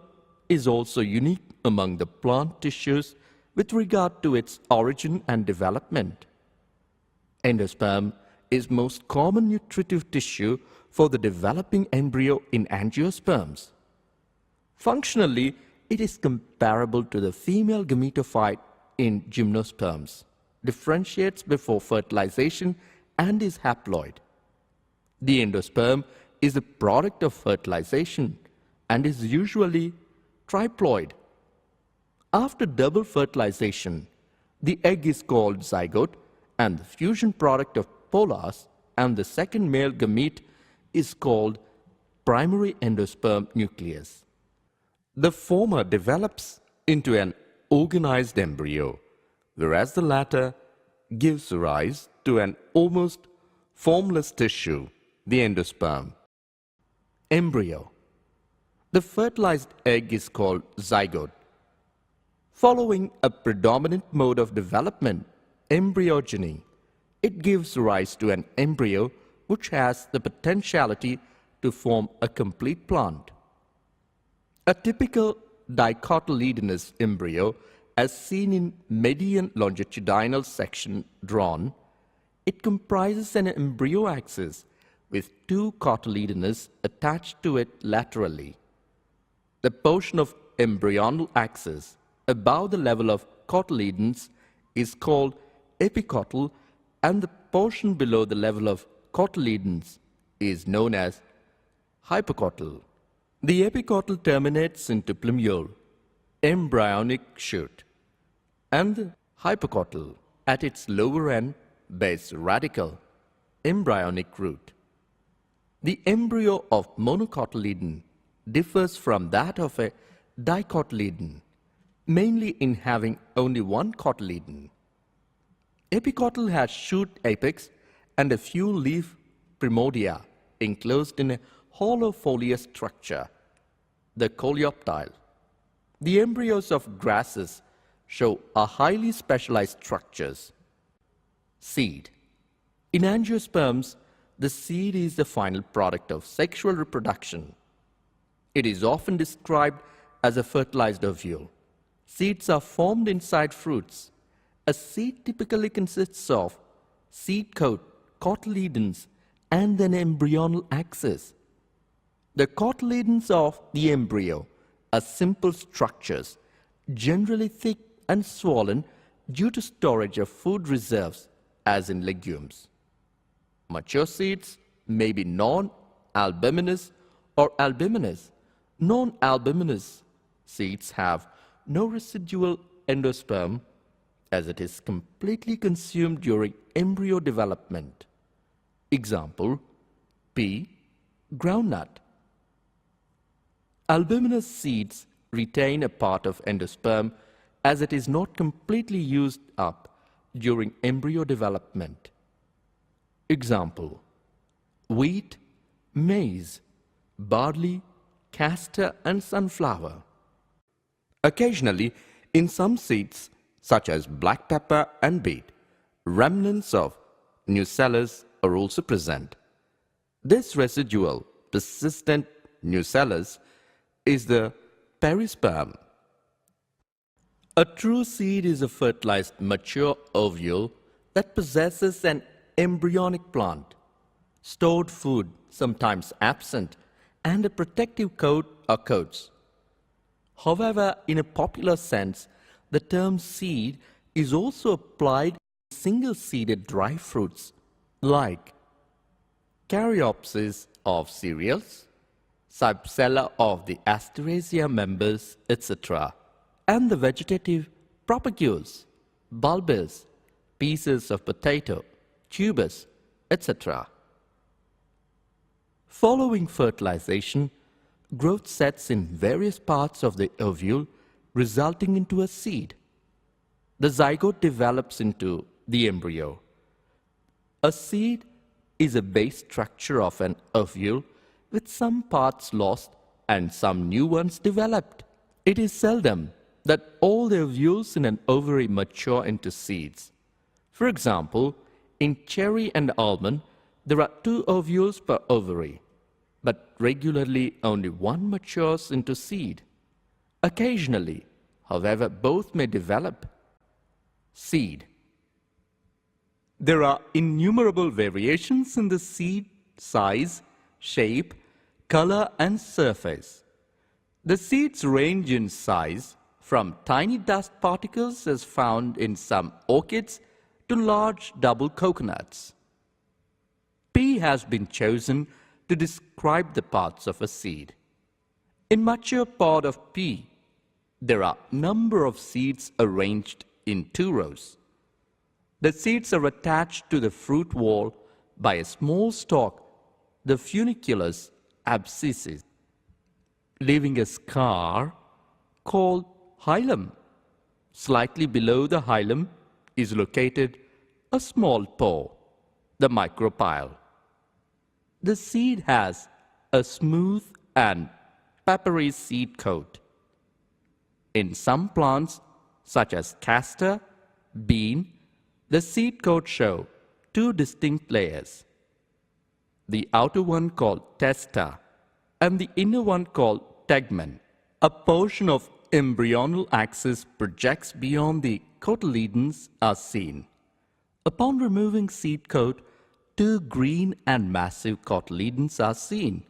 is also unique among the plant tissues with regard to its origin and development. Endosperm is most common nutritive tissue for the developing embryo in angiosperms. Functionally, it is comparable to the female gametophyte in gymnosperms, differentiates before fertilization and is haploid. The endosperm is a product of fertilization and is usually triploid. After double fertilization, the egg is called zygote and the fusion product of polars and the second male gamete is called primary endosperm nucleus. The former develops into an organized embryo, whereas the latter gives rise to an almost formless tissue, the endosperm. Embryo. The fertilized egg is called zygote. Following a predominant mode of development, embryogeny, it gives rise to an embryo which has the potentiality to form a complete plant. A typical dicotyledonous embryo, as seen in median longitudinal section drawn, it comprises an embryo axis with two cotyledons attached to it laterally. The portion of embryonal axis above the level of cotyledons is called epicotyl, and the portion below the level of cotyledons is known as hypocotyl. The epicotyl terminates into plumule, embryonic shoot, and the hypocotyl at its lower end bears radical, embryonic root. The embryo of monocotyledon differs from that of a dicotyledon, mainly in having only one cotyledon. Epicotyl has shoot apex and a few leaf primordia enclosed in a hollow foliar structure, the coleoptile. The embryos of grasses show a highly specialized structures. Seed. In angiosperms, the seed is the final product of sexual reproduction. It is often described as a fertilized ovule. Seeds are formed inside fruits. A seed typically consists of seed coat, cotyledons, and an embryonal axis. The cotyledons of the embryo are simple structures, generally thick and swollen due to storage of food reserves, as in legumes. Mature seeds may be non-albuminous or albuminous. Non-albuminous seeds have no residual endosperm, as it is completely consumed during embryo development. Example, pea, groundnut. Albuminous seeds retain a part of endosperm as it is not completely used up during embryo development. Example, wheat, maize, barley, castor and sunflower. Occasionally, in some seeds, such as black pepper and beet, remnants of nucellus are also present. This residual, persistent nucellus is the perisperm. A true seed is a fertilized mature ovule that possesses an embryonic plant, stored food sometimes absent, and a protective coat or coats. However, in a popular sense, the term seed is also applied to single-seeded dry fruits like caryopsis of cereals, Cypsella of the Asteraceae members, etc., and the vegetative propagules, bulbous, pieces of potato, tubers, etc. Following fertilization, growth sets in various parts of the ovule, resulting into a seed. The zygote develops into the embryo. A seed is a base structure of an ovule with some parts lost and some new ones developed. It is seldom that all the ovules in an ovary mature into seeds. For example, in cherry and almond, there are 2 ovules per ovary, but regularly only one matures into seed. Occasionally, however, both may develop. Seed. There are innumerable variations in the seed size, shape, color and surface. The seeds range in size from tiny dust particles as found in some orchids to large double coconuts. P has been chosen to describe the parts of a seed. In mature pod of pea, there are number of seeds arranged in 2 rows. The seeds are attached to the fruit wall by a small stalk, the funiculus abscissus, leaving a scar called hilum. Slightly below the hilum is located a small pore, the micropyle. The seed has a smooth and papery seed coat. In some plants, such as castor, bean, the seed coat show 2 distinct layers. The outer one called testa and the inner one called tegmen. A portion of embryonal axis projects beyond the cotyledons are seen. Upon removing seed coat, 2 green and massive cotyledons are seen.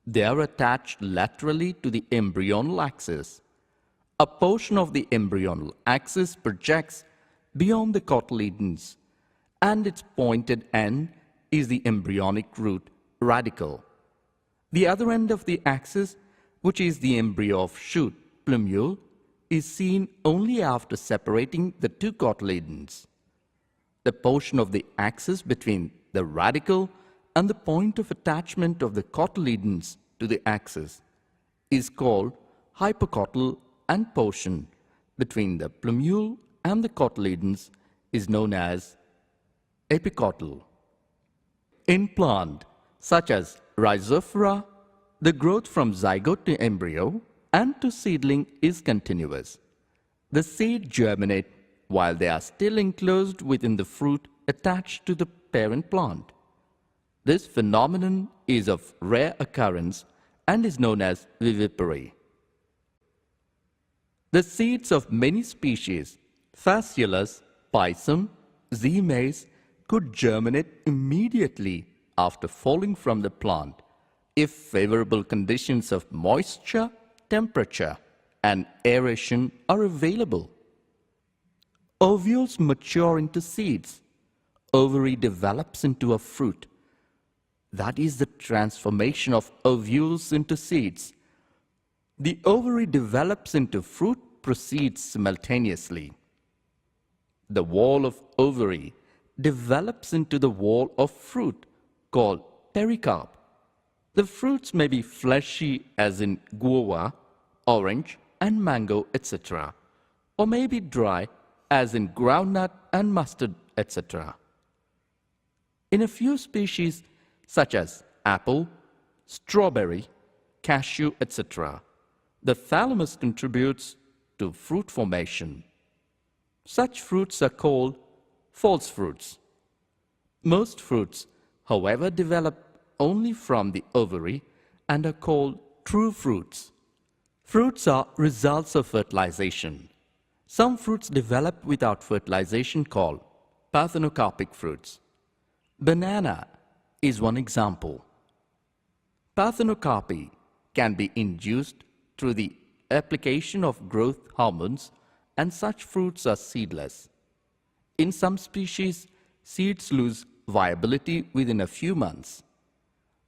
They are attached laterally to the embryonal axis. A portion of the embryonal axis projects beyond the cotyledons, and its pointed end is the embryonic root radicle. The other end of the axis, which is the embryo of shoot plumule, is seen only after separating the two cotyledons. The portion of the axis between the radicle and the point of attachment of the cotyledons to the axis is called hypocotyl, and portion between the plumule and the cotyledons is known as epicotyl. In plant such as Rhizophora, the growth from zygote to embryo and to seedling is continuous. The seed germinate while they are still enclosed within the fruit attached to the parent plant. This phenomenon is of rare occurrence and is known as vivipary. The seeds of many species, Phaseolus, Pisum, Z. mays, could germinate immediately after falling from the plant if favorable conditions of moisture, temperature, and aeration are available. Ovules mature into seeds. Ovary develops into a fruit. That is the transformation of ovules into seeds. The ovary develops into fruit proceeds simultaneously. The wall of ovary develops into the wall of fruit called pericarp. The fruits may be fleshy as in guava, orange and mango, etc., or may be dry as in groundnut and mustard, etc. In a few species such as apple, strawberry, cashew, etc., the thalamus contributes to fruit formation. Such fruits are called false fruits. Most fruits, however, develop only from the ovary and are called true fruits. Fruits are results of fertilization. Some fruits develop without fertilization called parthenocarpic fruits. Banana is one example. Parthenocarpy can be induced through the application of growth hormones, and such fruits are seedless. In some species, seeds lose viability within a few months.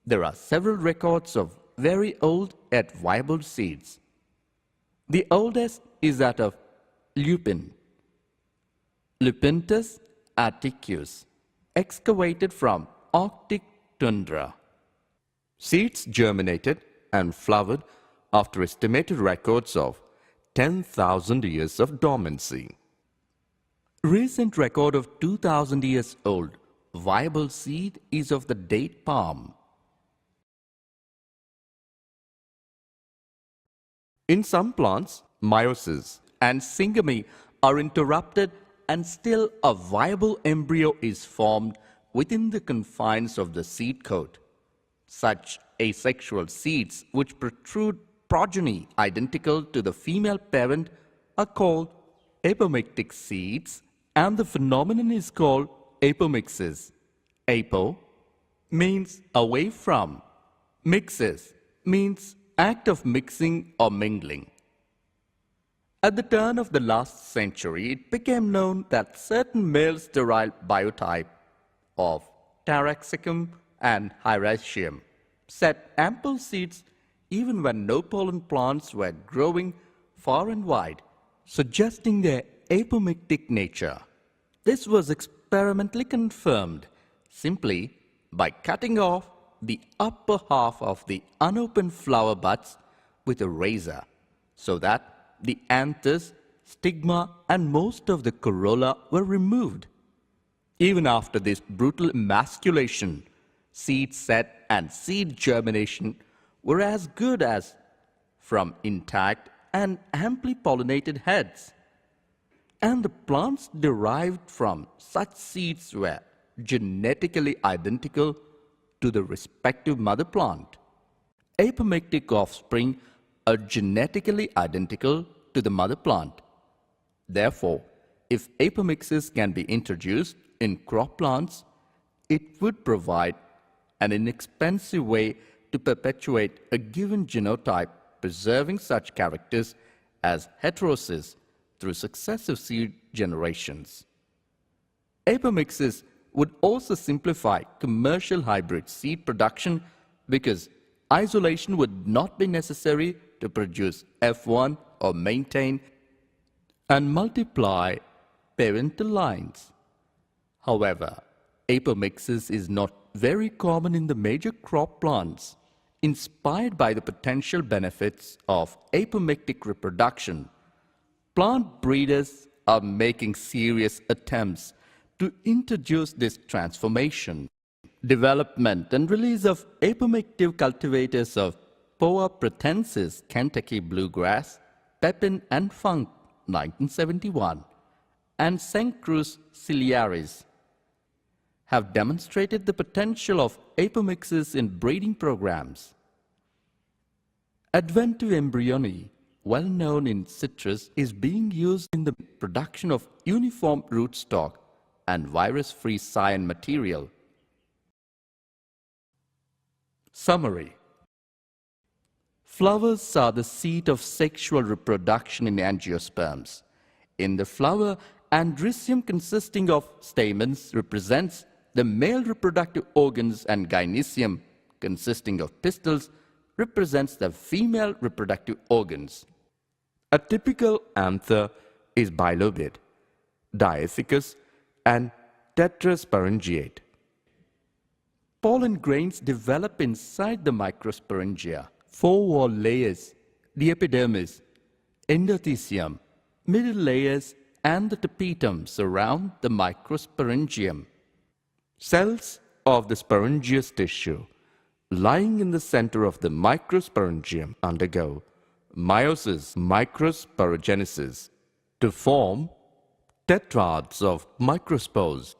There are several records of very old yet viable seeds. The oldest is that of lupin, Lupinus atticus, excavated from Arctic tundra. Seeds germinated and flowered after estimated records of 10,000 years of dormancy. Recent record of 2,000 years old viable seed is of the date palm. In some plants, meiosis and syngamy are interrupted and still a viable embryo is formed within the confines of the seed coat. Such asexual seeds which protrude progeny identical to the female parent are called apomictic seeds, and the phenomenon is called apomixis. Apo means away from, mixis means act of mixing or mingling. At the turn of the last century, it became known that certain male sterile biotype of Taraxacum and Hieracium set ample seeds even when no pollen plants were growing far and wide, suggesting their apomictic nature. This was experimentally confirmed simply by cutting off the upper half of the unopened flower buds with a razor, so that the anthers, stigma, and most of the corolla were removed. Even after this brutal emasculation, seed set and seed germination were as good as from intact and amply pollinated heads. And the plants derived from such seeds were genetically identical to the respective mother plant. Apomictic offspring are genetically identical to the mother plant. Therefore, if apomixis can be introduced in crop plants, it would provide an inexpensive way to perpetuate a given genotype, preserving such characters as heterosis through successive seed generations. Apomixis would also simplify commercial hybrid seed production because isolation would not be necessary to produce F1 or maintain and multiply parental lines. However, apomixis is not very common in the major crop plants. Inspired by the potential benefits of apomictic reproduction, plant breeders are making serious attempts to introduce this transformation. Development and release of apomictive cultivators of Poa pratensis, Kentucky bluegrass, Pepin and Funk, 1971, and Cenchrus ciliaris have demonstrated the potential of apomixis in breeding programs. Adventive embryony, well known in citrus, is being used in the production of uniform rootstock and virus-free scion material. Summary. Flowers are the seat of sexual reproduction in angiosperms. In the flower, androecium consisting of stamens represents the male reproductive organs and gynoecium consisting of pistils represents the female reproductive organs. A typical anther is bilobed, diaphysous and tetrasporangiate. Pollen grains develop inside the microsporangia. Four wall layers, the epidermis, endothecium, middle layers and the tapetum surround the microsporangium. Cells of the sporangious tissue lying in the center of the microsporangium undergo meiosis, microsporogenesis, to form tetrads of microspores.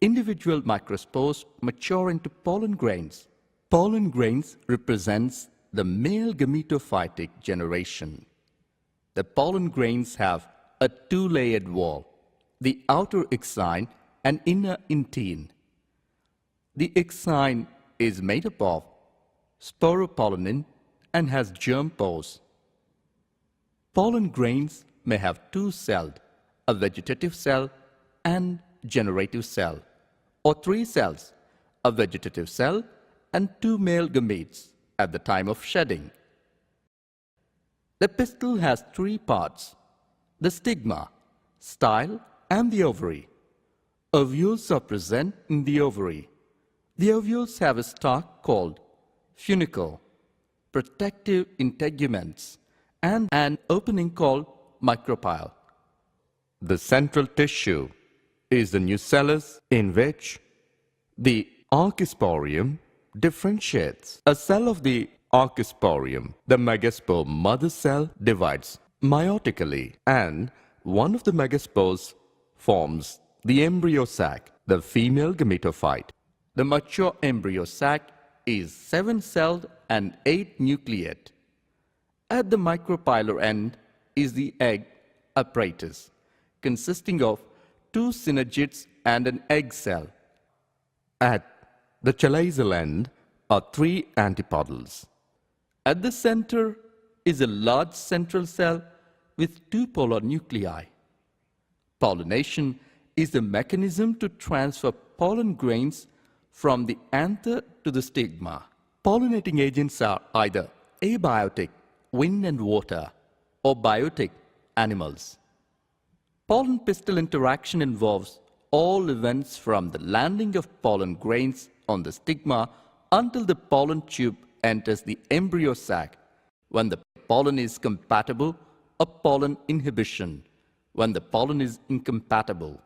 Individual microspores mature into pollen grains. Pollen grains represents the male gametophytic generation. The pollen grains have a two-layered wall, the outer exine and inner intine. The exine is made up of sporopollenin and has germ pores. Pollen grains may have two-celled, a vegetative cell and generative cell, or three cells, a vegetative cell and two male gametes at the time of shedding. The pistil has three parts: the stigma, style, and the ovary. Ovules are present in the ovary. The ovules have a stalk called funicle, protective integuments, and an opening called micropyle. The central tissue is the nucellus, in which the archisporium differentiates. A cell of the archisporium, the megaspore mother cell, divides meiotically, and one of the megaspores forms the embryo sac, the female gametophyte. The mature embryo sac is 7-celled and 8-nucleate. At the micropylar end is the egg apparatus, consisting of 2 synergids and an egg cell. At the chalazial end are 3 antipodals. At the center is a large central cell with 2 polar nuclei. Pollination is the mechanism to transfer pollen grains from the anther to the stigma. Pollinating agents are either abiotic, wind and water, or biotic, animals. Pollen-pistil interaction involves all events from the landing of pollen grains on the stigma until the pollen tube enters the embryo sac, when the pollen is compatible, or pollen inhibition, when the pollen is incompatible.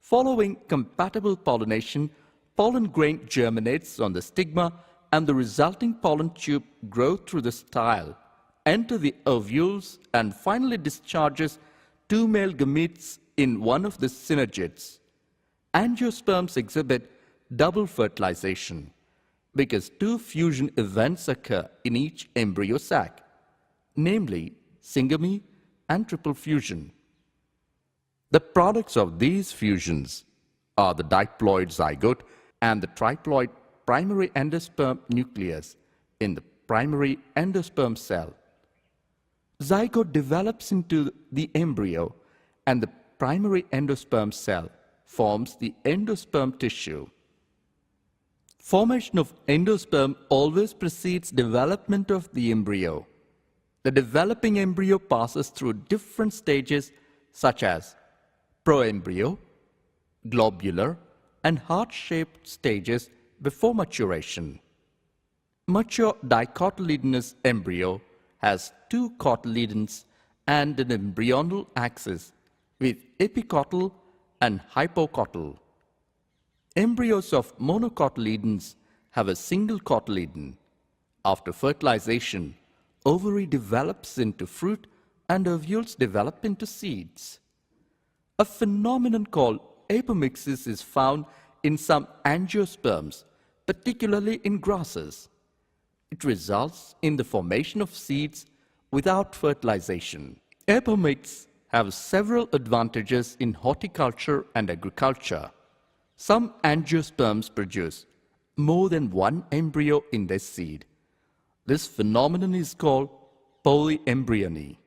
Following compatible pollination, pollen grain germinates on the stigma and the resulting pollen tube grows through the style, enter the ovules, and finally discharges 2 male gametes in one of the synergids. Angiosperms exhibit double fertilization because 2 fusion events occur in each embryo sac, namely syngamy and triple fusion. The products of these fusions are the diploid zygote and the triploid primary endosperm nucleus in the primary endosperm cell. Zygote develops into the embryo and the primary endosperm cell forms the endosperm tissue. Formation of endosperm always precedes development of the embryo. The developing embryo passes through different stages such as proembryo, globular, and heart-shaped stages before maturation. Mature dicotyledonous embryo has two cotyledons and an embryonal axis with epicotyl and hypocotyl. Embryos of monocotyledons have a single cotyledon. After fertilization, ovary develops into fruit and ovules develop into seeds. A phenomenon called apomixis is found in some angiosperms, particularly in grasses. It results in the formation of seeds without fertilization. Apomixes have several advantages in horticulture and agriculture. Some angiosperms produce more than one embryo in their seed. This phenomenon is called polyembryony.